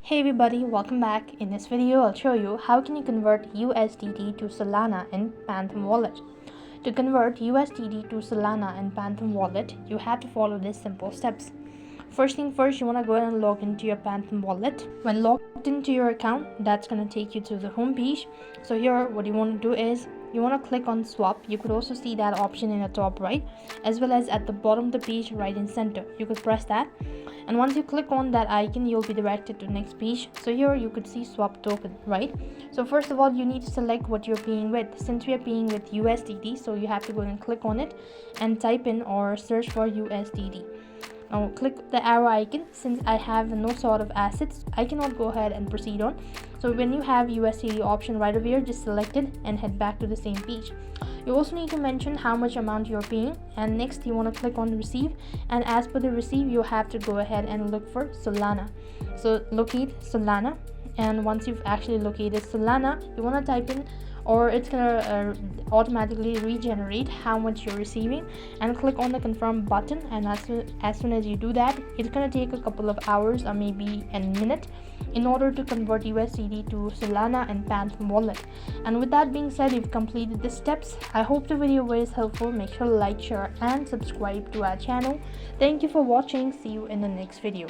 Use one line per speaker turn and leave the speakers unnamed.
Hey everybody, welcome back. In this video, I'll show you how can you convert USDT to Solana in Phantom Wallet. To convert USDT to Solana in Phantom Wallet, you have to follow these simple steps. First thing first, you want to go ahead and log into your Phantom Wallet. When logged into your account, that's going to take you to the home page. So here, what you want to do is you want to click on swap. You could also see that option in the top right, as well as at the bottom of the page right in center. You could press that, and once you click on that icon, you'll be directed to the next page. So here you could see swap token, right? So first of all, you need to select what you're paying with. Since we are paying with USDT, so you have to go and click on it and type in or search for USDT. Now click the arrow icon. Since I have no sort of assets, I cannot go ahead and proceed on. So when you have USDT option right over here, just select it and head back to the same page. You also need to mention how much amount you're paying, and next you want to click on receive, and as per the receive, you have to go ahead and look for Solana. So locate Solana, and once you've actually located Solana, you want to type in, or it's gonna automatically regenerate how much you're receiving, and click on the confirm button. And as soon as you do that, it's gonna take a couple of hours or maybe a minute in order to convert USDT to Solana and Phantom Wallet. And with that being said, you've completed the steps. I hope the video was helpful. Make sure to like, share and subscribe to our channel. Thank you for watching. See you in the next video.